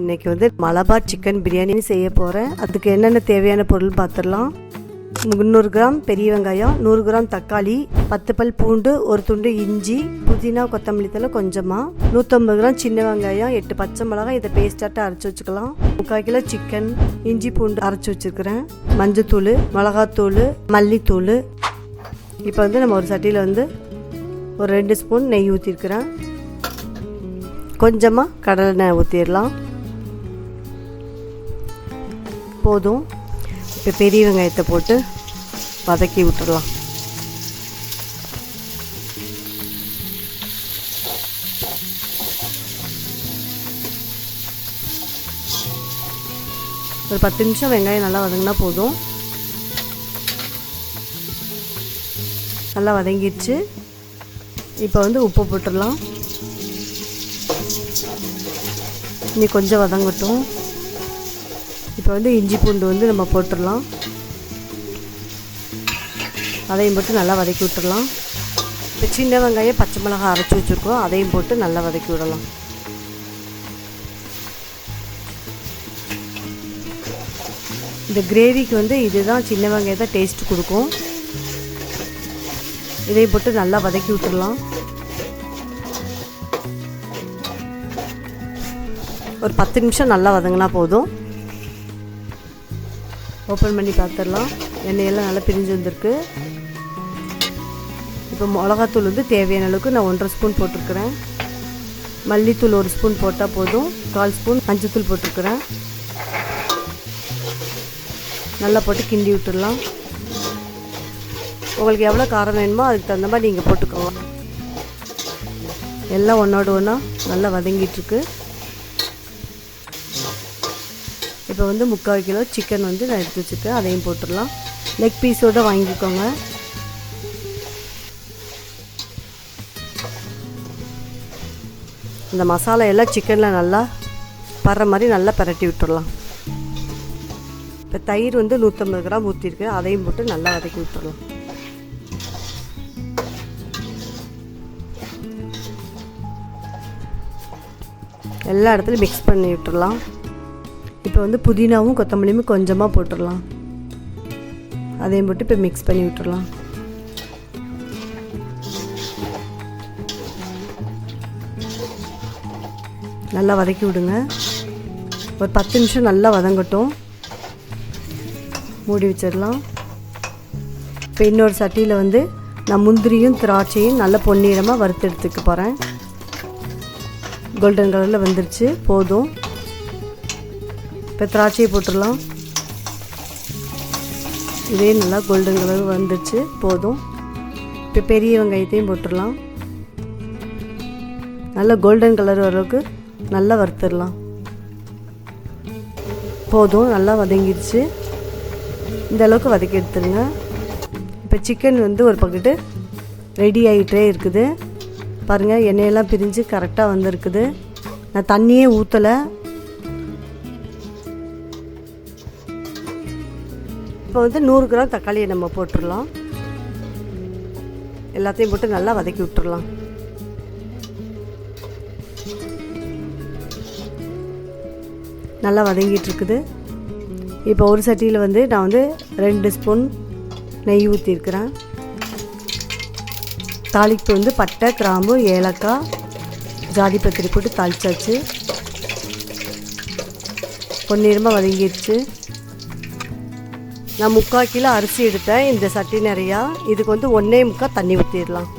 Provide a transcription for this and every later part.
இன்றைக்கி வந்து மலபார் சிக்கன் பிரியாணி செய்ய போகிறேன். அதுக்கு என்னென்ன தேவையான பொருள் பார்த்துடலாம். 300 கிராம் பெரிய வெங்காயம், 100 கிராம் தக்காளி, 10 பல் பூண்டு, ஒரு துண்டு இஞ்சி, புதினா கொத்தமல்லி தழை கொஞ்சமாக, 150 கிராம் சின்ன வெங்காயம், 8 பச்சை மிளகாய், இதை பேஸ்டாட்ட அரைச்சி வச்சுக்கலாம். 3/4 கிலோ சிக்கன், இஞ்சி பூண்டு அரைச்சி வச்சுருக்கிறேன், மஞ்சத்தூள், மிளகாத்தூள், மல்லித்தூள். இப்போ வந்து நம்ம ஒரு சட்டியில் வந்து ஒரு 2 ஸ்பூன் நெய் ஊற்றிருக்கிறேன். கொஞ்சமாக கடலை எண்ணெய் ஊற்றிடலாம். போதும். இப்போ பெரிய வெங்காயத்தை போட்டு வதக்கி விட்டுடலாம். ஒரு 10 நிமிஷம் வெங்காயம் நல்லா வதங்கினா போதும். நல்லா வதங்கிடுச்சு. இப்போ வந்து உப்பு போட்டுடலாம். இன்னி கொஞ்சம் வதங்கட்டும். இப்போ வந்து இஞ்சி பூண்டு வந்து நம்ம போட்டுடலாம். அதையும் போட்டு நல்லா வதக்கி விட்டுடலாம். இப்போ சின்ன வெங்காயம் பச்சை மிளகாய் அரைச்சி வச்சுருக்கோம், அதையும் போட்டு நல்லா வதக்கி விடலாம். இந்த கிரேவிக்கு வந்து இதுதான் சின்ன வெங்காயம் தான் டேஸ்ட் கொடுக்கும். இதையும் போட்டு நல்லா வதக்கி விட்டுடலாம். ஒரு 10 நிமிஷம் நல்லா வதங்கினா போதும். ஓப்பன் பண்ணி பார்த்துடலாம். எண்ணெயெல்லாம் நல்லா பிரிஞ்சு வந்திருக்கு. இப்போ மிளகாத்தூள் வந்து தேவையான அளவுக்கு நான் 1.5 ஸ்பூன் போட்டிருக்கிறேன். மல்லித்தூள் 1 ஸ்பூன் போட்டால் போதும். 1/4 ஸ்பூன் மஞ்சத்தூள் போட்டிருக்கிறேன். நல்லா போட்டு கிண்டி விட்டுடலாம். உங்களுக்கு எவ்வளோ காரம் வேணுமோ அதுக்கு தகுந்த மாதிரி நீங்கள் போட்டுக்கோங்க. எல்லாம் ஒன்றோடு ஒன்றா நல்லா வதங்கிட்டுருக்கு. இப்போ வந்து 3/4 கிலோ சிக்கன் வந்து நான் எடுத்து வச்சுருக்கேன், அதையும் போட்டுடலாம். லெக் பீஸோடு வாங்கிக்கோங்க. இந்த மசாலா எல்லாம் சிக்கனில் நல்லா படுற மாதிரி நல்லா பரட்டி விட்டுடலாம். இப்போ தயிர் வந்து 150 கிராம் ஊற்றிருக்கு, அதையும் போட்டு நல்லா வதக்கி விட்டுடலாம். எல்லா இடத்துலையும் மிக்ஸ் பண்ணி விட்டுடலாம். இப்போ வந்து புதினாவும் கொத்தமல்லியும் கொஞ்சமாக போட்டுடலாம். அதையும் போட்டு இப்போ மிக்ஸ் பண்ணி விட்டுடலாம். நல்லா வதக்கி விடுங்க. ஒரு 10 நிமிஷம் நல்லா வதங்கட்டும். மூடி வச்சிடலாம். இப்போ இன்னொரு சட்டியில் வந்து நான் முந்திரியும் திராட்சையும் நல்லா பொன்னிறமாக வறுத்து எடுத்துக்க போகிறேன். கோல்டன் கலரில் வந்துருச்சு. போதும். இப்போ திராட்சையை போட்டுடலாம். இதே நல்லா கோல்டன் கலர் வந்துடுச்சு. போதும். இப்போ பெரிய வெங்காயத்தையும் போட்டுடலாம். நல்லா கோல்டன் கலர் வரவுக்கு நல்லா வறுத்துடலாம். போதும். நல்லா வதங்கிடுச்சு. இந்த அளவுக்கு வதக்கி எடுத்துருங்க. இப்போ சிக்கன் வந்து ஒரு பக்கெட்டு ரெடி ஆகிட்டே இருக்குது. பாருங்கள், எண்ணெயெல்லாம் பிரிஞ்சு கரெக்டாக வந்துருக்குது. நான் தண்ணியே ஊற்றலை. இப்போ வந்து 100 கிராம் தக்காளியை நம்ம போட்டுடலாம். எல்லாத்தையும் போட்டு நல்லா வதக்கி விட்டுடலாம். நல்லா வதங்கிட்டு இருக்குது. இப்போ ஒரு சட்டியில் வந்து நான் வந்து 2 ஸ்பூன் நெய் ஊற்றிருக்கிறேன். தாளிப்பு வந்து பட்டை, கிராம்பு, ஏலக்காய், ஜாதி பத்திரி போட்டு தாளிச்சாச்சு. பொன்னிறமாக வதங்கிடுச்சு. நான் 3/4 கிலோ அரிசி எடுத்தேன். இந்த சட்டி நிறையா. இதுக்கு வந்து 1.25 தண்ணி ஊற்றிடலாம்.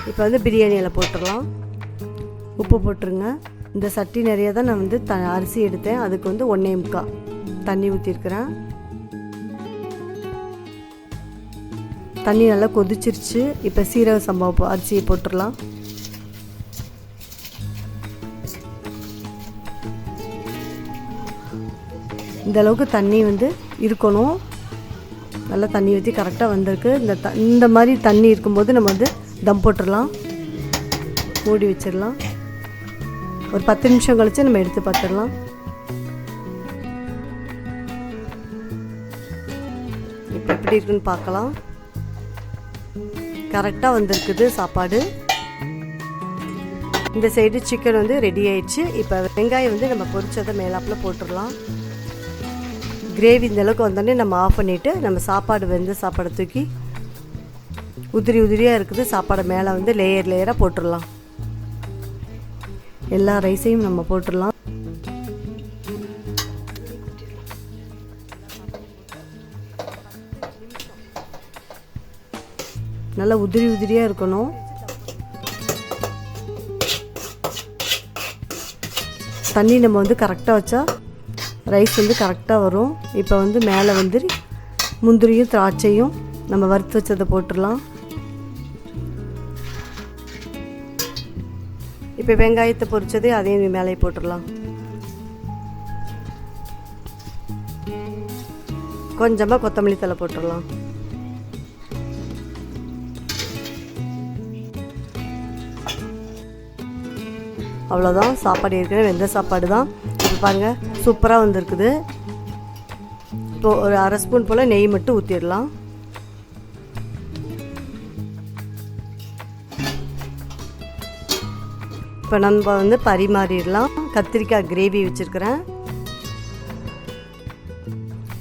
இப்போ வந்து பிரியாணியில் போட்டுடலாம். உப்பு போட்டுருங்க. இந்த சட்டி நிறையா தான் நான் வந்து அரிசி எடுத்தேன். அதுக்கு வந்து 1.25 தண்ணி ஊற்றிருக்கிறேன். தண்ணி நல்லா கொதிச்சிருச்சு. இப்போ சீரக சம்பா அரிசியை போட்டுடலாம். இந்த அளவுக்கு தண்ணி வந்து இருக்கணும். நல்லா தண்ணி ஊற்றி கரெக்டாக வந்திருக்கு. இந்த மாதிரி தண்ணி இருக்கும்போது நம்ம வந்து தம் போட்டுடலாம். மூடி வச்சிடலாம். ஒரு 10 நிமிஷம் கழித்து நம்ம எடுத்து பார்த்துடலாம். இப்போ எப்படி இருக்குன்னு பார்க்கலாம். கரெக்டாக வந்திருக்குது சாப்பாடு. இந்த சைடு சிக்கன் வந்து ரெடி ஆயிடுச்சு. இப்போ வெங்காயம் வந்து நம்ம பொரிச்சதை மேலாப்பில் போட்டுடலாம். கிரேவி இந்த அளவுக்கு வந்தோடனே நம்ம ஆஃப் பண்ணிவிட்டு நம்ம சாப்பாடு வெந்த சாப்பாடை தூக்கி உதிரி உதிரியாக இருக்குது சாப்பாடை மேலே வந்து லேயர் லேயராக போட்டுடலாம். எல்லா ரைஸையும் நம்ம போட்டுடலாம். நல்லா உதிரி உதிரியாக இருக்கணும். தண்ணி நம்ம வந்து கரெக்டாக வச்சா ரைஸ் வந்து கரெக்டாக வரும். இப்போ வந்து மேலே வந்து முந்திரியும் திராட்சையும் நம்ம வறுத்து வச்சதை போட்டுடலாம். இப்போ வெங்காயத்தை பொரிச்சதே அதையும் மேலே போட்டுடலாம். கொஞ்சமாக கொத்தமல்லி தழை போட்டுடலாம். அவ்வளோதான், சாப்பாடு ஏற்கனவே வெந்த சாப்பாடு தான். இப்போ பாருங்கள் சூப்பராக வந்திருக்குது. இப்போது ஒரு அரை ஸ்பூன் போல் நெய் மட்டும் ஊற்றிடலாம். இப்போ நம்ம வந்து பரிமாறிடலாம். கத்திரிக்காய் கிரேவி வச்சுருக்கிறேன்.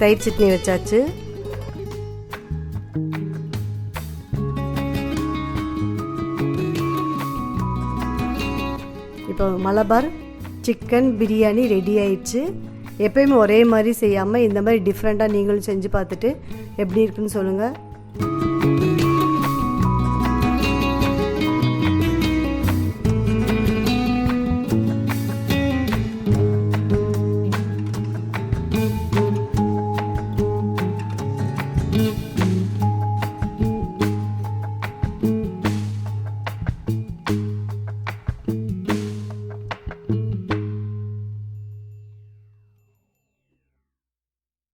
தயிர் சட்னி வச்சாச்சு. இப்போ மலபார் சிக்கன் பிரியாணி ரெடி ஆயிடுச்சு. எப்பயுமே ஒரே மாதிரி செய்யாமல் இந்த மாதிரி டிஃப்ரெண்ட்டாக நீங்களும் செஞ்சு பார்த்துட்டு எப்படி இருக்குன்னு சொல்லுங்கள்.